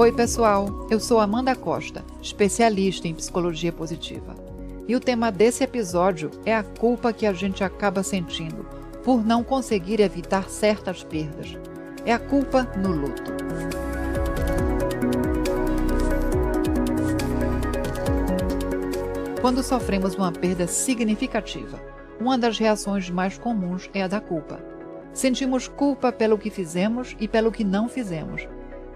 Oi pessoal, eu sou Amanda Costa, especialista em psicologia positiva. E o tema desse episódio é a culpa que a gente acaba sentindo por não conseguir evitar certas perdas. É a culpa no luto. Quando sofremos uma perda significativa, uma das reações mais comuns é a da culpa. Sentimos culpa pelo que fizemos e pelo que não fizemos.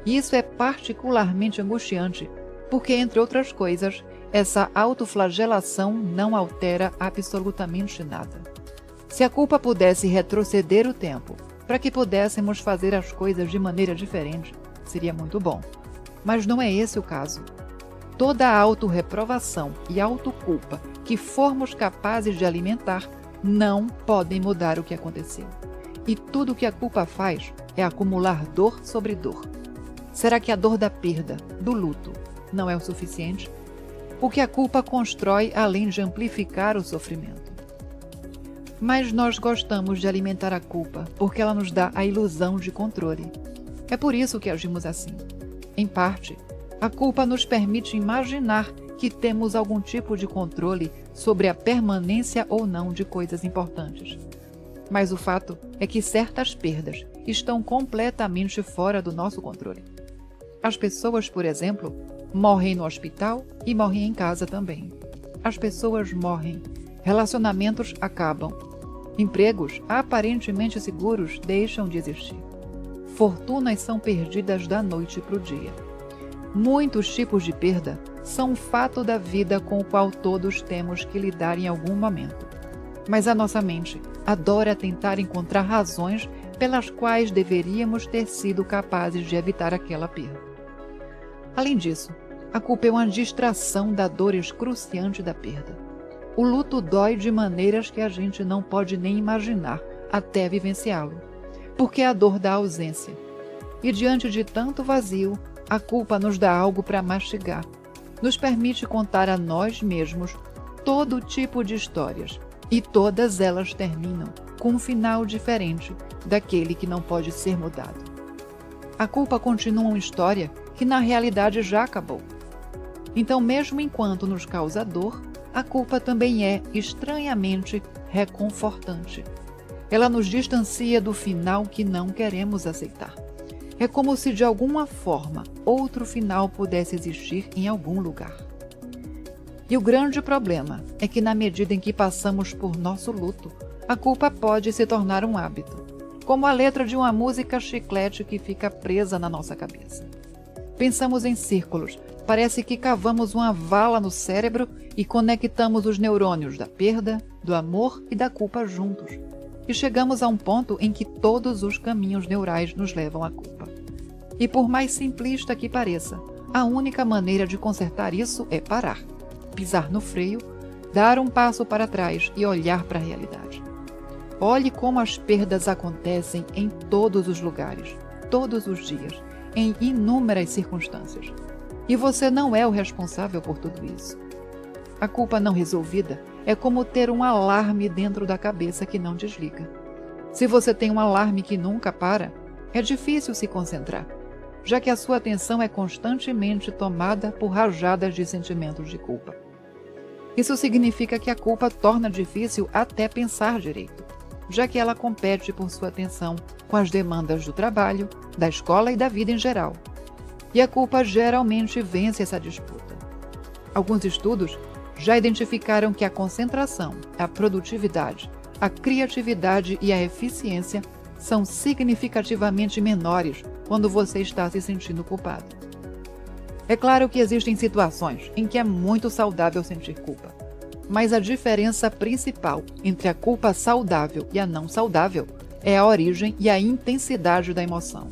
E isso é particularmente angustiante, porque, entre outras coisas, essa autoflagelação não altera absolutamente nada. Se a culpa pudesse retroceder o tempo, para que pudéssemos fazer as coisas de maneira diferente, seria muito bom. Mas não é esse o caso. Toda a autorreprovação e autoculpa que formos capazes de alimentar não podem mudar o que aconteceu. E tudo o que a culpa faz é acumular dor sobre dor. Será que a dor da perda, do luto, não é o suficiente? O que a culpa constrói além de amplificar o sofrimento? Mas nós gostamos de alimentar a culpa porque ela nos dá a ilusão de controle. É por isso que agimos assim. Em parte, a culpa nos permite imaginar que temos algum tipo de controle sobre a permanência ou não de coisas importantes. Mas o fato é que certas perdas estão completamente fora do nosso controle. As pessoas, por exemplo, morrem no hospital e morrem em casa também. As pessoas morrem, relacionamentos acabam, empregos aparentemente seguros deixam de existir. Fortunas são perdidas da noite para o dia. Muitos tipos de perda são um fato da vida com o qual todos temos que lidar em algum momento. Mas a nossa mente adora tentar encontrar razões pelas quais deveríamos ter sido capazes de evitar aquela perda. Além disso, a culpa é uma distração da dor excruciante da perda. O luto dói de maneiras que a gente não pode nem imaginar até vivenciá-lo, porque é a dor da ausência. E diante de tanto vazio, a culpa nos dá algo para mastigar, nos permite contar a nós mesmos todo tipo de histórias, e todas elas terminam com um final diferente daquele que não pode ser mudado. A culpa continua uma história que na realidade já acabou. Então, mesmo enquanto nos causa dor, a culpa também é estranhamente reconfortante. Ela nos distancia do final que não queremos aceitar. É como se de alguma forma outro final pudesse existir em algum lugar. E o grande problema é que na medida em que passamos por nosso luto, a culpa pode se tornar um hábito, como a letra de uma música chiclete que fica presa na nossa cabeça. Pensamos em círculos, parece que cavamos uma vala no cérebro e conectamos os neurônios da perda, do amor e da culpa juntos. E chegamos a um ponto em que todos os caminhos neurais nos levam à culpa. E por mais simplista que pareça, a única maneira de consertar isso é parar, pisar no freio, dar um passo para trás e olhar para a realidade. Olhe como as perdas acontecem em todos os lugares, todos os dias, em inúmeras circunstâncias. E você não é o responsável por tudo isso. A culpa não resolvida é como ter um alarme dentro da cabeça que não desliga. Se você tem um alarme que nunca para, é difícil se concentrar, já que a sua atenção é constantemente tomada por rajadas de sentimentos de culpa. Isso significa que a culpa torna difícil até pensar direito, já que ela compete por sua atenção com as demandas do trabalho, da escola e da vida em geral. E a culpa geralmente vence essa disputa. Alguns estudos já identificaram que a concentração, a produtividade, a criatividade e a eficiência são significativamente menores quando você está se sentindo culpado. É claro que existem situações em que é muito saudável sentir culpa, mas a diferença principal entre a culpa saudável e a não saudável é a origem e a intensidade da emoção.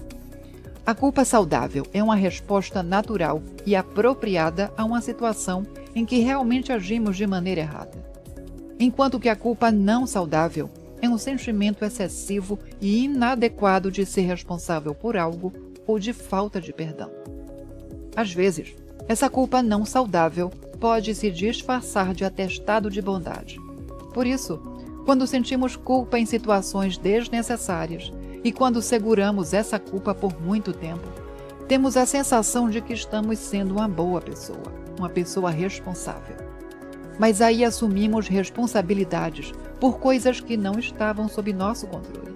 A culpa saudável é uma resposta natural e apropriada a uma situação em que realmente agimos de maneira errada. Enquanto que a culpa não saudável é um sentimento excessivo e inadequado de ser responsável por algo ou de falta de perdão. Às vezes, essa culpa não saudável pode se disfarçar de atestado de bondade. Por isso, quando sentimos culpa em situações desnecessárias e quando seguramos essa culpa por muito tempo, Temos a sensação de que estamos sendo uma boa pessoa, uma pessoa responsável. Mas aí assumimos responsabilidades por coisas que não estavam sob nosso controle.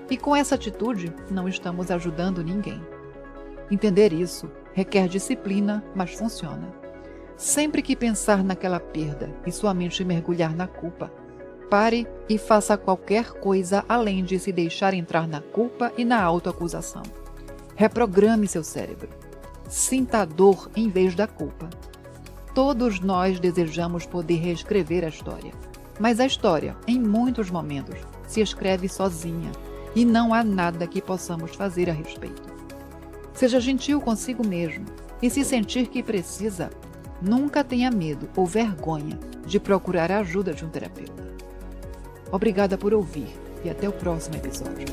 E com essa atitude, não estamos ajudando ninguém. Entender isso requer disciplina, mas funciona. Sempre que pensar naquela perda e sua mente mergulhar na culpa, pare e faça qualquer coisa além de se deixar entrar na culpa e na autoacusação. Reprograme seu cérebro. Sinta a dor em vez da culpa. Todos nós desejamos poder reescrever a história, mas a história, em muitos momentos, se escreve sozinha e não há nada que possamos fazer a respeito. Seja gentil consigo mesmo e, se sentir que precisa, nunca tenha medo ou vergonha de procurar a ajuda de um terapeuta. Obrigada por ouvir e até o próximo episódio.